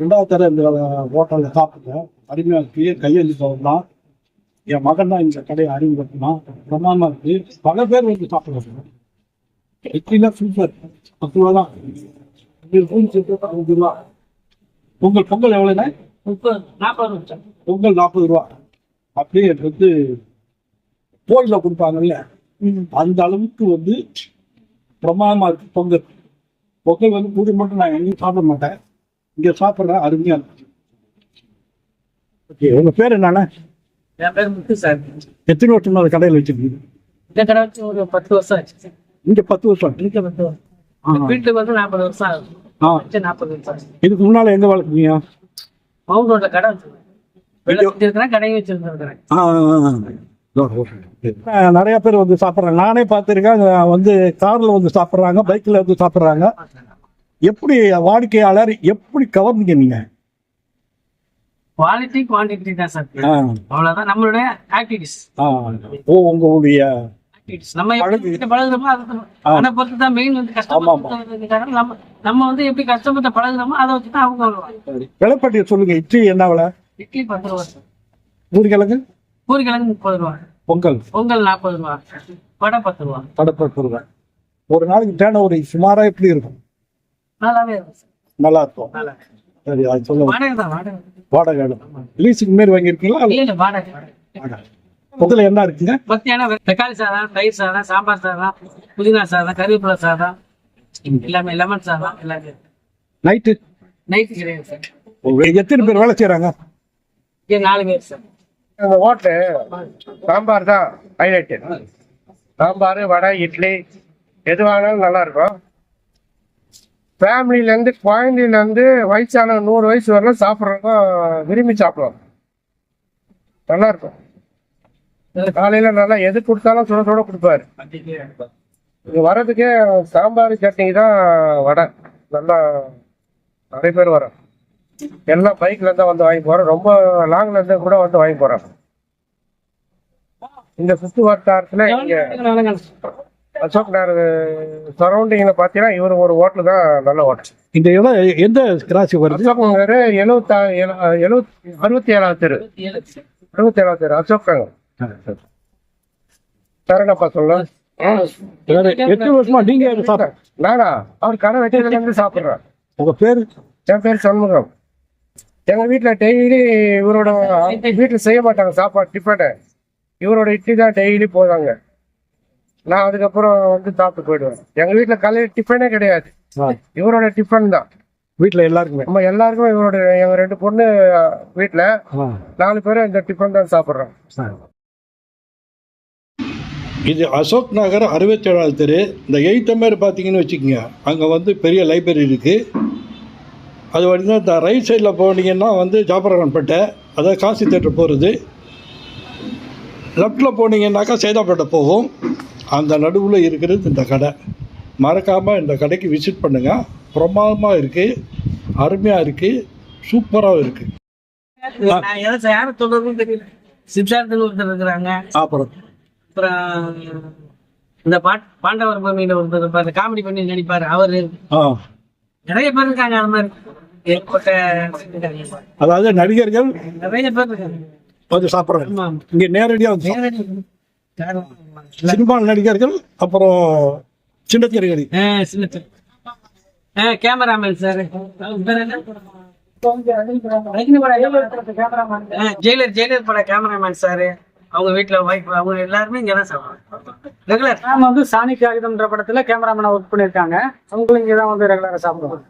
ரெண்டாவது தடவை இந்த ஹோட்டலில் சாப்பிட்டேன். அருமையாக இருக்கு. கையெழுதி தான் என் மகன் தான் இந்த கடையை அறிமுகப்படுத்தினான். பிரமாதமாக இருக்கு. பல பேர் வந்து சாப்பிடுவாங்க. இட்லினா சூப்பர். 10 ரூபா தான். பொங்கல் பொங்கல் எவ்வளோண்ணே? 40 பொங்கல் 40 ரூபா. அப்படியே வந்து கோயிலில் கொடுப்பாங்கல்ல அந்த அளவுக்கு வந்து பிரமாதமாக இருக்கு பொங்கல். பொங்கல் வந்து பூரி மட்டும் நான் எங்கேயும் சாப்பிட மாட்டேன். இங்கே சாப்பிட்றேன். அருமையாக இருக்கு. ஓகே, உங்கள் பேர் என்னண்ணே? என் பேர் முத்து சார். எத்தனை வருஷம் அந்த கடையில் வச்சிருக்கீங்க? இந்த கடை வச்சு ஒரு 10 வருஷம் ஆச்சு. இங்கே 10 வருஷம். இங்கே 10 வருஷம். வீட்டுக்கு வந்து 40 வருஷம் ஆகுது. 40 வருஷம். இதுக்கு முன்னால எங்க வளர்க்குறீங்க? மவுண்ட் ரோட்ல கடை வச்சிருக்கேன். கடையும் வச்சிருக்கிறேன். நிறைய பேர் வந்து சாப்பிட்றாங்க. நானே பார்த்துருக்கேன். வந்து கார்ல வந்து சாப்பிட்றாங்க, பைக்ல வந்து சாப்பிட்றாங்க. எப்படி வாடிக்கையாளர் எப்படி கவர்ந்தீங்க நீங்க? குவாலிட்டி குவான்டிட்டி தான் சார். அவ்வளவுதான் நம்மளுடைய ஆக்டிவிட்டிஸ். உங்களுடைய நம்ம பழகுறோமோ அதை பொறுத்து தான் மெயின் வந்து கஷ்டப்பட்டு நம்ம வந்து எப்படி கஷ்டப்பட்டு பழகுறோமோ அதை வச்சு தான் அவங்க. விலைப்பட்டியை சொல்லுங்க. இட்லி என்ன விலை? இட்லி 10 ரூபா. பூரிக்கிழங்கு? பூரிக்கிழங்கு 30 ரூபா. பொங்கல் 40 ரூபா. வடை 10 ரூபா. வடை 10 ரூபா. ஒரு நாளைக்கு டேர்ன் ஓவர் சுமாரா எப்படி இருக்கும்? நல்லாவே இருக்கும். நல்லா இருக்கும். சரி, அது சொல்லுங்க. வாடகை லீஸுக்கு மாரி வாங்கியிருக்கீங்களா? வாடகை. முதல்ல என்ன இருக்குங்க? பத்தியான தக்காளி சாதம், தயிர் சாதம், சாம்பார் சாதம், புதினா சாதம், கறிவேப்பிலை சாதம், எல்லாமே லெமன் சாதம் எல்லாமே. நைட்டு கிடையாது சார். எத்தனை பேர் வேலை செய்யறாங்க? 4 பேர் சார். ஹோட்டல் சாம்பார் தான் ஹைலைட்டு. சாம்பார், வடை, இட்லி எது வாங்கினாலும் நல்லா இருக்கும். ஃபேமிலியிலேருந்து குழந்தையிலேருந்து வயசான 100 வயசு வரலாம் சாப்பிட்றவங்க விரும்பி சாப்பிடுவாங்க. நல்லா இருக்கும். காலையில நல்லா எது கொடுத்தாலும் சுட சுட கொடுப்பாரு. இங்க வர்றதுக்கே சாம்பார் சட்னி தான் வடை. நல்லா நிறைய பேர் வரோம். எல்லாம் பைக்ல இருந்தா வந்து வாங்கி போறோம். ரொம்ப லாங்ல இருந்து கூட வந்து வாங்கி போறோம். இந்த சுத்து வட்டாரத்துல இங்க அசோக் நகர் சரௌண்டிங்ல பாத்தீங்கன்னா இவர் ஒரு ஹோட்டல் தான் நல்ல ஹோட்டல். இந்த இடம் எந்த கிராசி வருது? அசோக் நகர் 67வது தெரு. 67வது தெரு அசோக் நகர். சரணப்பா சொல்ல 8 வருஷமா நீங்க நானா அவர் கடை வெட்டில இருந்து சாப்பிடுறேன். உங்க பேரு? என் பேர் சண்முகம். எங்க வீட்டுல டெய்லி இவரோட வீட்டுல செய்ய மாட்டாங்க சாப்பாடு டிஃபனு. இவரோட இட்லி தான் டெய்லி போதாங்க. நான் அதுக்கப்புறம் வந்து சாப்பிட்டு போயிடுவேன். எங்க வீட்டுல காலையில டிஃபனே கிடையாது. இவரோட டிஃபன் தான் வீட்டுல எல்லாருக்குமே. நம்ம எல்லாருக்குமே இவரோட எங்க 2 பொண்ணு வீட்டுல 4 பேரும் இந்த டிஃபன் தான் சாப்பிடுறோம். இது அசோக் நகர் 67வது தெரு. இந்த 8th மாதிரி பார்த்தீங்கன்னு வச்சுக்கோங்க, அங்கே வந்து பெரிய லைப்ரரி இருக்குது. அது வழிதான் இந்த ரைட் சைடில் போனீங்கன்னா வந்து ஜாபரகன்பேட்டை, அதாவது காசி தேட்டர் போகிறது. லெஃப்டில் போனீங்கன்னாக்கா சேதாப்பேட்டை போகும். அந்த நடுவில் இருக்கிறது இந்த கடை. மறக்காமல் இந்த கடைக்கு விசிட் பண்ணுங்கள். பிரமாதமாக இருக்குது, அருமையாக இருக்குது, சூப்பராக இருக்குது. யாரும் சொல்றதுன்னு தெரியல. சித்தார்த்தன் ஒருத்தர் இருக்கிறாங்க. அப்புறம் இந்த பாண்டவர் பூமியில ஒருத்தர் காமெடி பண்ணி நடிப்பாரு. அவரு நிறைய பேர் இருக்காங்க. அந்த மாதிரி அதாவது நடிகர்கள் நிறைய பேர் இருக்காங்க வந்து சாப்பிட்றாங்க. இங்கே நேரடியாக சினிமா நடிகர்கள், அப்புறம் சின்னத்திரைகள், கேமராமேன் சார், ஜெயிலர் பட கேமராமேன் சார், அவங்க வீட்டுல வைஃப், அவங்க எல்லாருமே இங்கதான் சாப்பிடுவாங்க ரெகுலர். நாம வந்து சாணி காகிதம்ன்ற படத்துல கேமராமேனா ஒர்க் பண்ணிருக்காங்க. அவங்களும் இங்கதான் வந்து ரெகுலரா சாப்பிடுவாங்க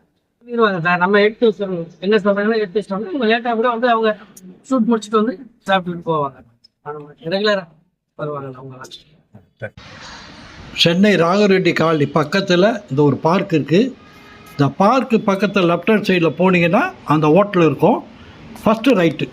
சார். நம்ம எடுத்து வச்சிடணும். என்ன சொல்றாங்கன்னா எடுத்து வச்சிட்டோம்னா அவங்க லேட்டா கூட வந்து அவங்க ஷூட் முடிச்சுட்டு வந்து சாப்பிட்டுட்டு போவாங்க. ரெகுலரா வருவாங்க அவங்க. சென்னை ராகரெட்டி காலனி பக்கத்தில் இந்த ஒரு பார்க் இருக்குது. இந்த பார்க்கு பக்கத்தில் லெஃப்ட் ஹேண்ட் சைடில் போனீங்கன்னா அந்த ஹோட்டல் இருக்கும். First right